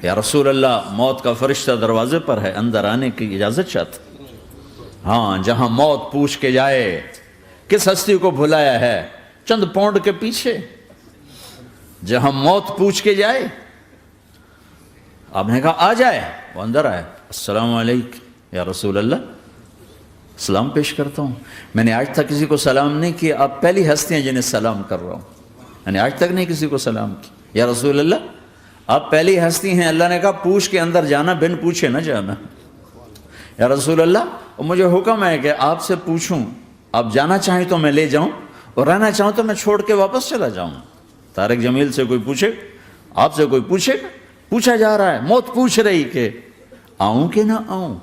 یا رسول اللہ موت کا فرشتہ دروازے پر ہے، اندر آنے کی اجازت چاہتا۔ ہاں، جہاں موت پوچھ کے جائے کس ہستی کو بھلایا ہے، چند پونڈ کے پیچھے جہاں موت پوچھ کے جائے، آپ نے کہا آ جائے، وہ اندر آئے، السلام علیکم یا رسول اللہ، سلام پیش کرتا ہوں، میں نے آج تک کسی کو سلام نہیں کیا، آپ پہلی ہستی ہیں جنہیں سلام کر رہا ہوں، میں نے آج تک نہیں کسی کو سلام کیا، یا رسول اللہ آپ پہلی ہستی ہیں، اللہ نے کہا پوچھ کے اندر جانا، بن پوچھے نہ جانا، یا رسول اللہ مجھے حکم ہے کہ آپ سے پوچھوں، آپ جانا چاہیں تو میں لے جاؤں اور رہنا چاہوں تو میں چھوڑ کے واپس چلا جاؤں۔ طارق جمیل سے کوئی پوچھے، آپ سے کوئی پوچھے، پوچھا جا رہا ہے، موت پوچھ رہی کہ آؤں کہ نہ آؤں؟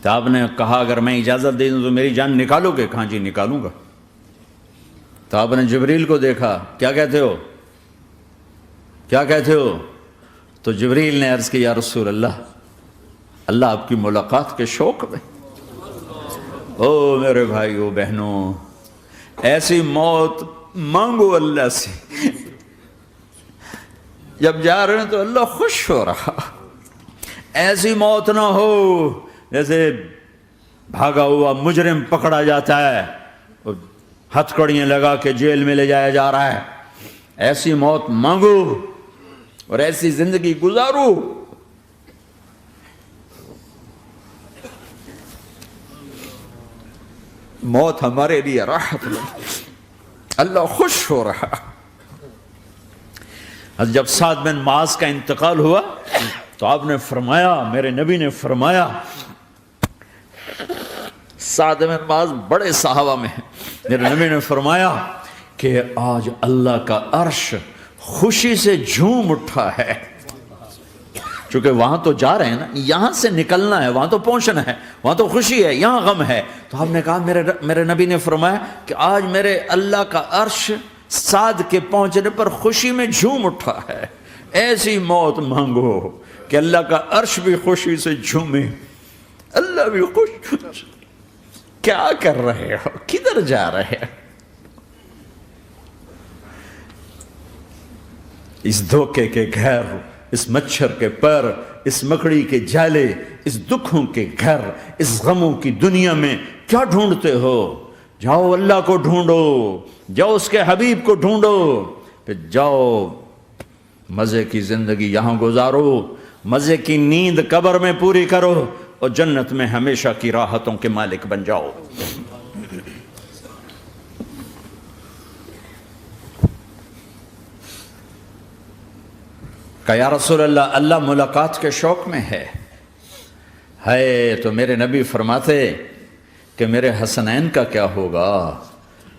تو آپ نے کہا اگر میں اجازت دے دوں تو میری جان نکالو گے؟ کہاں جی نکالوں گا۔ تو آپ نے جبریل کو دیکھا، کیا کہتے ہو، کیا کہتے ہو؟ تو جبریل نے عرض کی یا رسول اللہ، اللہ آپ کی ملاقات کے شوق میں۔ او میرے بھائیو بہنوں، ایسی موت مانگو اللہ سے، جب جا رہے ہیں تو اللہ خوش ہو رہا، ایسی موت نہ ہو جیسے بھاگا ہوا مجرم پکڑا جاتا ہے، ہتھ کڑیاں لگا کے جیل میں لے جایا جا رہا ہے، ایسی موت مانگو اور ایسی زندگی گزارو۔ موت ہمارے لیے راحت ہے، اللہ خوش ہو رہا۔ جب سعد بن معاذ کا انتقال ہوا تو آپ نے فرمایا، میرے نبی نے فرمایا، سعد بن معاذ بڑے صحابہ میں ہیں، میرے نبی نے فرمایا کہ آج اللہ کا عرش خوشی سے جھوم اٹھا ہے، چونکہ وہاں تو جا رہے ہیں نا، یہاں سے نکلنا ہے، وہاں تو پہنچنا ہے، وہاں تو خوشی ہے، یہاں غم ہے۔ تو ہم نے کہا، میرے نبی نے فرمایا کہ آج میرے اللہ کا عرش سعد کے پہنچنے پر خوشی میں جھوم اٹھا ہے۔ ایسی موت مانگو کہ اللہ کا عرش بھی خوشی سے جھومے، اللہ بھی خوش۔ کیا کر رہے ہو، کدھر جا رہے ہو؟ اس دھوکے کے گھر، اس مچھر کے پر، اس مکڑی کے جالے، اس دکھوں کے گھر، اس غموں کی دنیا میں کیا ڈھونڈتے ہو؟ جاؤ اللہ کو ڈھونڈو، جاؤ اس کے حبیب کو ڈھونڈو، پھر جاؤ مزے کی زندگی یہاں گزارو، مزے کی نیند قبر میں پوری کرو اور جنت میں ہمیشہ کی راحتوں کے مالک بن جاؤ۔ کہ یا رسول اللہ، اللہ ملاقات کے شوق میں ہے۔ تو میرے نبی فرماتے کہ میرے حسنین کا کیا ہوگا؟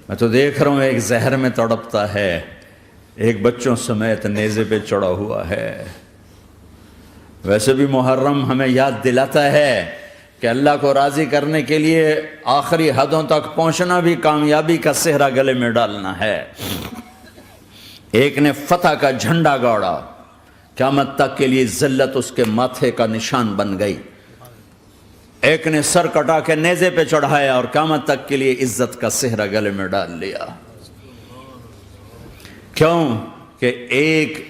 میں تو دیکھ رہا ہوں ایک زہر میں تڑپتا ہے، ایک بچوں سمیت نیزے پہ چڑھا ہوا ہے۔ ویسے بھی محرم ہمیں یاد دلاتا ہے کہ اللہ کو راضی کرنے کے لیے آخری حدوں تک پہنچنا بھی کامیابی کا صحرا گلے میں ڈالنا ہے۔ ایک نے فتح کا جھنڈا گاڑا، قیامت تک کے لیے ذلت اس کے ماتھے کا نشان بن گئی۔ ایک نے سر کٹا کے نیزے پہ چڑھایا اور قیامت تک کے لیے عزت کا صحرا گلے میں ڈال لیا۔ کیوں کہ ایک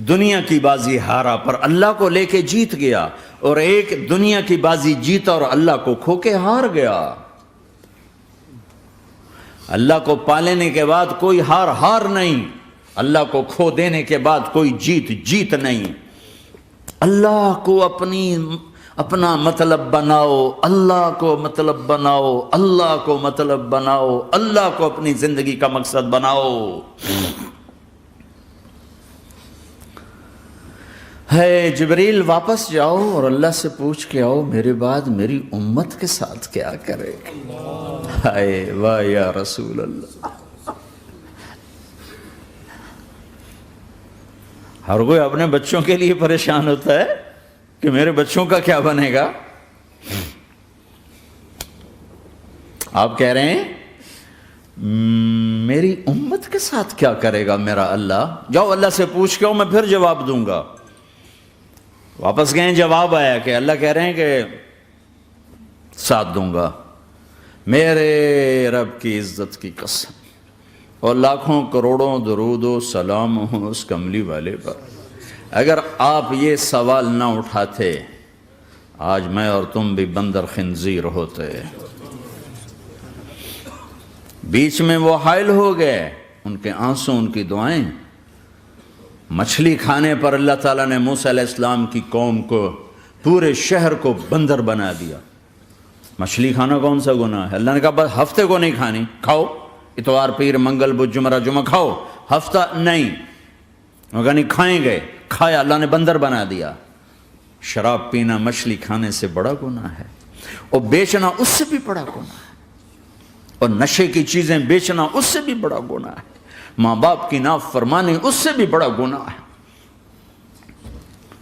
دنیا کی بازی ہارا پر اللہ کو لے کے جیت گیا، اور ایک دنیا کی بازی جیتا اور اللہ کو کھو کے ہار گیا۔ اللہ کو پا لینے کے بعد کوئی ہار نہیں، اللہ کو کھو دینے کے بعد کوئی جیت نہیں۔ اللہ کو اپنا مطلب بناؤ، اللہ کو مطلب بناؤ، اللہ کو مطلب بناؤ، اللہ کو اپنی زندگی کا مقصد بناؤ۔ جبریل واپس جاؤ اور اللہ سے پوچھ کے آؤ میرے بعد میری امت کے ساتھ کیا کرے گا؟ واہ یا رسول اللہ۔ ہر کوئی اپنے بچوں کے لیے پریشان ہوتا ہے کہ میرے بچوں کا کیا بنے گا۔ آپ کہہ رہے ہیں میری امت کے ساتھ کیا کرے گا میرا اللہ؟ جاؤ اللہ سے پوچھ کے آؤ، میں پھر جواب دوں گا۔ واپس گئے، جواب آیا کہ اللہ کہہ رہے ہیں کہ ساتھ دوں گا، میرے رب کی عزت کی قسم، اور لاکھوں کروڑوں درود و سلام ہوں اس کملی والے پر اگر آپ یہ سوال نہ اٹھاتے آج میں اور تم بھی بندر خنزیر ہوتے. بیچ میں وہ حائل ہو گئے، ان کے آنسو، ان کی دعائیں. مچھلی کھانے پر اللہ تعالیٰ نے موسیٰ علیہ السلام کی قوم کو، پورے شہر کو بندر بنا دیا. مچھلی کھانا کون سا گناہ ہے؟ اللہ نے کہا بس ہفتے کو نہیں کھانی، کھاؤ اتوار پیر منگل بدھ جمعہ جمعہ کھاؤ، ہفتہ نہیں. مگر نہیں کھائیں گے، کھایا، اللہ نے بندر بنا دیا. شراب پینا مچھلی کھانے سے بڑا گناہ ہے، اور بیچنا اس سے بھی بڑا گناہ ہے، اور نشے کی چیزیں بیچنا اس سے بھی بڑا گناہ ہے، ماں باپ کی نافرمانی اس سے بھی بڑا گناہ ہے.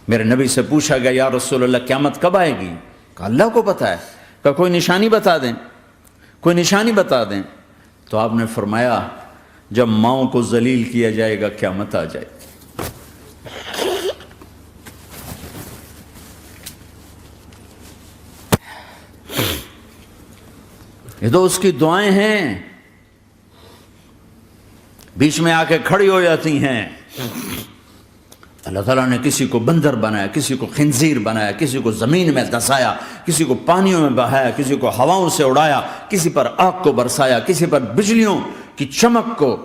میرے نبی سے پوچھا گیا یا رسول اللہ قیامت کب آئے گی؟ کہا اللہ کو پتہ ہے. کہا کوئی نشانی بتا دیں، کوئی نشانی بتا دیں. تو آپ نے فرمایا جب ماؤں کو ذلیل کیا جائے گا قیامت آ جائے گی. یہ تو اس کی دعائیں ہیں، بیچ میں آ کے کھڑی ہو جاتی ہیں. اللہ تعالیٰ نے کسی کو بندر بنایا، کسی کو خنزیر بنایا، کسی کو زمین میں دھسایا، کسی کو پانیوں میں بہایا، کسی کو ہواؤں سے اڑایا، کسی پر آگ کو برسایا، کسی پر بجلیوں کی چمک کو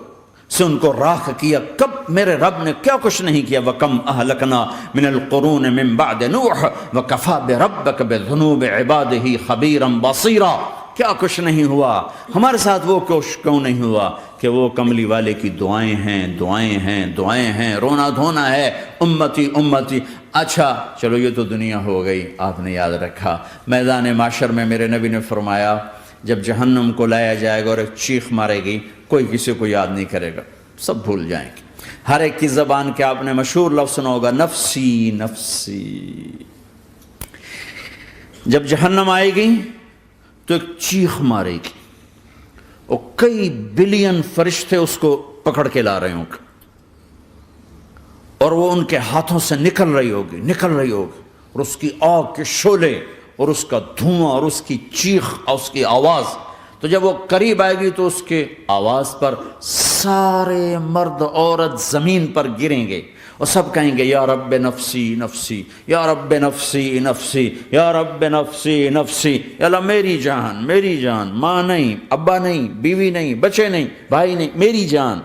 سے ان کو راکھ کیا. کب میرے رب نے کیا کچھ نہیں کیا. وَكَمْ أَهْلَكْنَا مِنَ الْقُرُونِ مِنْ بَعْدِ نُوحٍ وَكَفَى بِرَبِّكَ بِذُنُوبِ عِبَادِهِ خَبِيرًا بَصِيرًا. کیا کچھ نہیں ہوا ہمارے ساتھ، وہ کیوں نہیں ہوا کہ وہ کملی والے کی دعائیں ہیں، دعائیں ہیں، دعائیں ہیں، رونا دھونا ہے، امتی امتی. اچھا چلو یہ تو دنیا ہو گئی، آپ نے یاد رکھا. میدان معاشر میں میرے نبی نے فرمایا جب جہنم کو لایا جائے گا اور ایک چیخ مارے گی، کوئی کسی کو یاد نہیں کرے گا، سب بھول جائیں گے. ہر ایک کی زبان کے آپ نے مشہور لفظ سنا ہوگا نفسی نفسی. جب جہنم آئے گی تو ایک چیخ مارے گی، اور کئی بلین فرشتے اس کو پکڑ کے لا رہے ہوں گے، اور وہ ان کے ہاتھوں سے نکل رہی ہوگی، اور اس کی آگ کے شعلے اور اس کا دھواں اور اس کی چیخ اور اس کی آواز. تو جب وہ قریب آئے گی تو اس کے آواز پر سارے مرد عورت زمین پر گریں گے، اور سب کہیں گے یا رب نفسی نفسی، یا رب نفسی نفسی، یا رب نفسی نفسی. یا اللہ میری جان، میری جان، ماں نہیں، ابا نہیں، بیوی نہیں، بچے نہیں، بھائی نہیں، میری جان.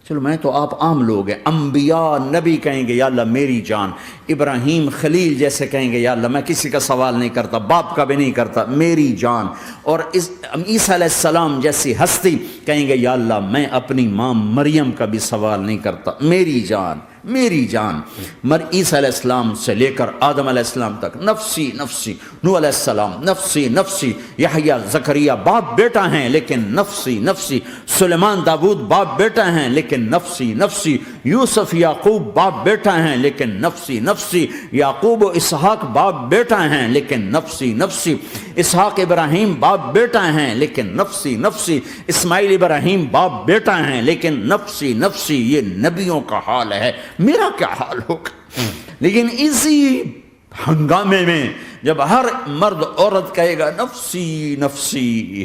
چلو میں تو آپ عام لوگ ہیں، انبیاء نبی کہیں گے یا اللہ میری جان. ابراہیم خلیل جیسے کہیں گے یا اللہ میں کسی کا سوال نہیں کرتا، باپ کا بھی نہیں کرتا، میری جان. اور عیسیٰ علیہ السلام جیسی ہستی کہیں گے یا اللہ میں اپنی ماں مریم کا بھی سوال نہیں کرتا، میری جان، میری جان. عیسیٰ علیہ السلام سے لے کر آدم علیہ السلام تک نفسی نفسی. نوح علیہ السلام نفسی نفسی. یحییٰ زکریہ باپ بیٹا ہیں لیکن نفسی نفسی. سلیمان داؤد باپ بیٹا ہیں لیکن نفسی نفسی. یوسف یعقوب باپ بیٹا ہیں لیکن نفسی نفسی. یعقوب و اسحاق باپ بیٹا ہیں لیکن نفسی نفسی. اسحاق ابراہیم باپ بیٹا ہیں لیکن نفسی نفسی. اسماعیل ابراہیم باپ بیٹا ہیں لیکن نفسی نفسی. یہ نبیوں کا حال ہے، میرا کیا حال ہوگا؟ لیکن اسی ہنگامے میں جب ہر مرد عورت کہے گا نفسی نفسی،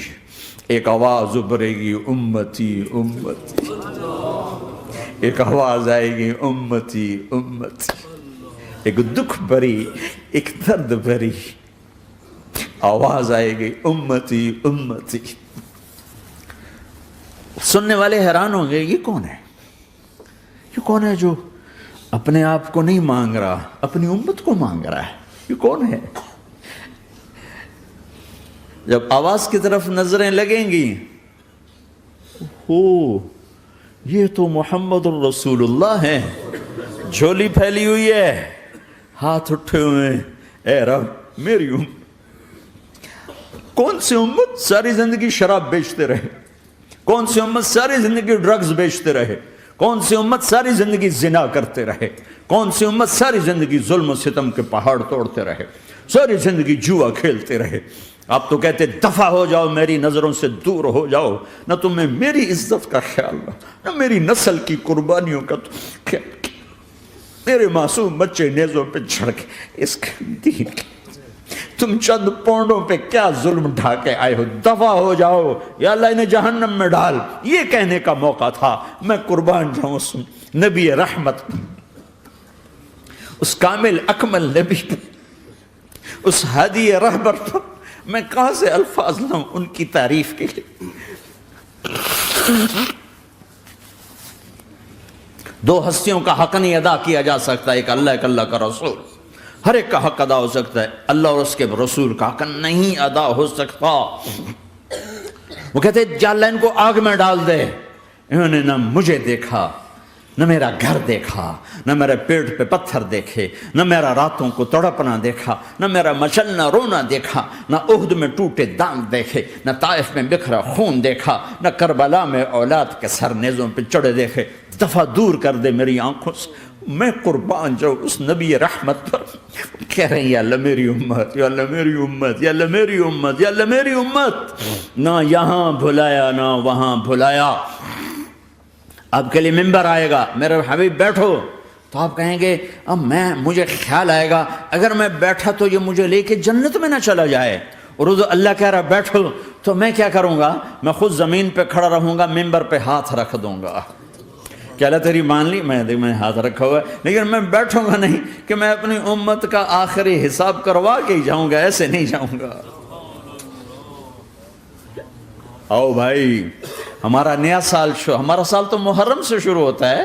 ایک آواز ابھرے گی امتی امتی. ایک آواز آئے گی امتی امتی. ایک دکھ بھری، ایک درد بھری آواز آئے گی امتی امتی. سننے والے حیران ہوں گے یہ کون ہے، یہ کون ہے جو اپنے آپ کو نہیں مانگ رہا، اپنی امت کو مانگ رہا ہے، یہ کون ہے؟ جب آواز کی طرف نظریں لگیں گی، ہو یہ تو محمد الرسول اللہ ہے، جھولی پھیلی ہوئی ہے، ہاتھ اٹھے ہوئے، اے رب میری امت. کون سی امت ساری زندگی شراب بیچتے رہے؟ کون سی امت ساری زندگی ڈرگز بیچتے رہے؟ کون سی امت ساری زندگی زنا کرتے رہے؟ کون سی امت ساری زندگی ظلم و ستم کے پہاڑ توڑتے رہے؟ ساری زندگی جوا کھیلتے رہے؟ آپ تو کہتے دفع ہو جاؤ، میری نظروں سے دور ہو جاؤ، نہ تمہیں میری عزت کا خیال نہ میری نسل کی قربانیوں کا خیال. میرے معصوم بچے نیزوں پہ چڑھ کے اس دین کے تم چند پونڈوں پہ کیا ظلم ڈھا کے آئے ہو؟ دفع ہو جاؤ یا اللہ انہیں جہنم میں ڈال. یہ کہنے کا موقع تھا، میں قربان جاؤں نبی رحمت. اس کامل اکمل نبی پر، اس ہادی رہبر پر میں کہاں سے الفاظ لاؤں ان کی تعریف کے لیے؟ دو ہستیوں کا حق نہیں ادا کیا جا سکتا، ایک اللہ، ایک اللہ کا رسول۔ ہر ایک کا حق ادا ہو سکتا ہے، اللہ اور اس کے رسول کا حق نہیں ادا ہو سکتا۔ وہ کہتے جا اللہ ان کو آگ میں ڈال دے، انہوں نے نہ مجھے دیکھا، نہ میرا گھر دیکھا، نہ میرے پیٹ پہ پتھر دیکھے، نہ میرا راتوں کو تڑپنا دیکھا، نہ میرا مچلنا رونا دیکھا، نہ احد میں ٹوٹے دانت دیکھے، نہ طائف میں بکھرا خون دیکھا، نہ کربلا میں اولاد کے سر نیزوں پہ چڑھے دیکھے۔ دفعہ دور کر دے میری آنکھوں سے، میں قربان جاؤں اس نبی رحمت پر۔ کہہ رہے ہیں یا اللہ میری امت، یا اللہ میری امت، یا اللہ میری امت، یا اللہ میری امت۔ نہ یہاں بھلایا نہ وہاں بھلایا۔ آپ کے لیے ممبر آئے گا، میرے حبیب بیٹھو، تو آپ کہیں گے اب مجھے خیال آئے گا اگر میں بیٹھا تو یہ مجھے لے کے جنت میں نہ چلا جائے، اور اللہ کہہ رہا بیٹھو تو میں کیا کروں گا؟ میں خود زمین پہ کھڑا رہوں گا، ممبر پہ ہاتھ رکھ دوں گا کہ اللہ تیری مان لی، میں ہاتھ رکھا ہوا ہے، لیکن میں بیٹھوں گا نہیں کہ میں اپنی امت کا آخری حساب کروا کے ہی جاؤں گا، ایسے نہیں جاؤں گا۔ آؤ بھائی، ہمارا نیا سال ہمارا سال تو محرم سے شروع ہوتا ہے،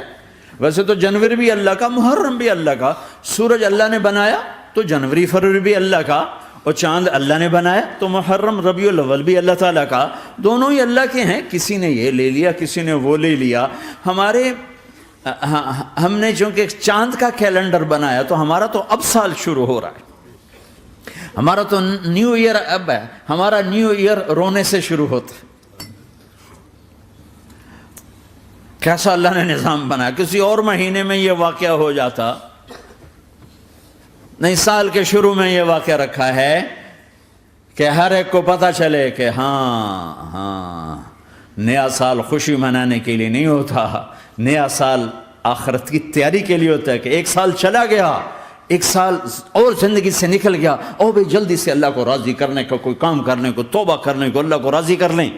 ویسے تو جنوری بھی اللہ کا، محرم بھی اللہ کا، سورج اللہ نے بنایا تو جنوری فروری بھی اللہ کا، اور چاند اللہ نے بنایا تو محرم ربیع الاول بھی اللہ تعالیٰ کا، دونوں ہی اللہ کے ہیں۔ کسی نے یہ لے لیا، کسی نے وہ لے لیا۔ ہم نے چونکہ چاند کا کیلنڈر بنایا تو ہمارا تو اب سال شروع ہو رہا ہے، ہمارا تو نیو ایئر اب ہے، ہمارا نیو ایئر رونے سے شروع ہوتا ہے۔ کیسا اللہ نے نظام بنایا، کسی اور مہینے میں یہ واقعہ ہو جاتا، نہیں سال کے شروع میں یہ واقعہ رکھا ہے کہ ہر ایک کو پتہ چلے کہ ہاں نیا سال خوشی منانے کے لیے نہیں ہوتا، نیا سال آخرت کی تیاری کے لیے ہوتا ہے کہ ایک سال چلا گیا، ایک سال اور زندگی سے نکل گیا، او بھئی جلدی سے اللہ کو راضی کرنے کا کوئی کام کرنے کو، توبہ کرنے کو، اللہ کو راضی کر لیں۔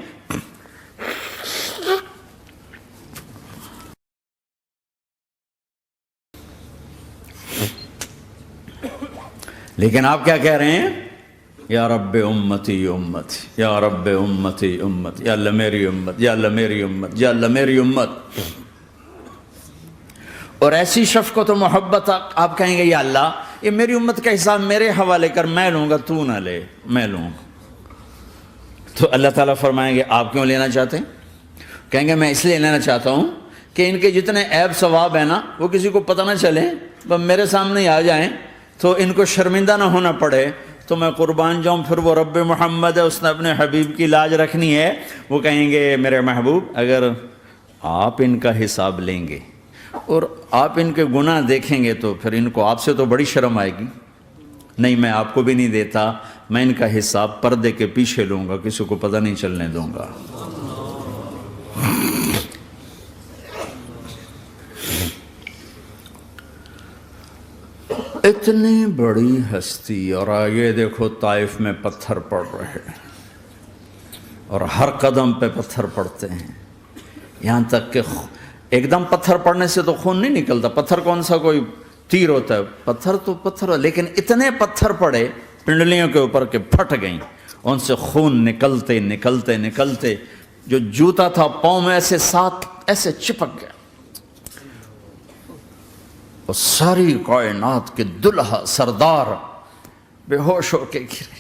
لیکن آپ کیا کہہ رہے ہیں؟ یا رب امتی امتی، یا رب امتی امت، یا اللہ میری امت، یا اللہ میری امت، یا اللہ میری امت۔ اور ایسی شفقت و محبت آپ کہیں گے یا اللہ یہ میری امت کا حساب میرے حوالے کر، میں لوں گا، تو نہ لے، میں لوں گا۔ تو اللہ تعالیٰ فرمائیں گے آپ کیوں لینا چاہتے ہیں؟ کہیں گے میں اس لیے لینا چاہتا ہوں کہ ان کے جتنے عیب ثواب ہیں نا وہ کسی کو پتہ نہ چلے، بس میرے سامنے آ جائیں تو ان کو شرمندہ نہ ہونا پڑے، تو میں قربان جاؤں۔ پھر وہ رب محمد ہے، اس نے اپنے حبیب کی لاج رکھنی ہے، وہ کہیں گے میرے محبوب اگر آپ ان کا حساب لیں گے اور آپ ان کے گناہ دیکھیں گے تو پھر ان کو آپ سے تو بڑی شرم آئے گی، نہیں میں آپ کو بھی نہیں دیتا، میں ان کا حساب پردے کے پیچھے لوں گا، کسی کو پتہ نہیں چلنے دوں گا۔ اتنی بڑی ہستی، اور آگے دیکھو طائف میں پتھر پڑ رہے ہیں اور ہر قدم پہ پتھر پڑتے ہیں، یہاں تک کہ ایک دم پتھر پڑنے سے تو خون نہیں نکلتا، پتھر کون سا کوئی تیر ہوتا ہے، پتھر تو پتھر، لیکن اتنے پتھر پڑے پنڈلیوں کے اوپر کہ پھٹ گئیں، ان سے خون نکلتے نکلتے نکلتے جو جوتا تھا پاؤں میں ایسے ساتھ ایسے چپک گیا، اور ساری کائنات کے دلہا سردار بے ہوش ہو کے گرے۔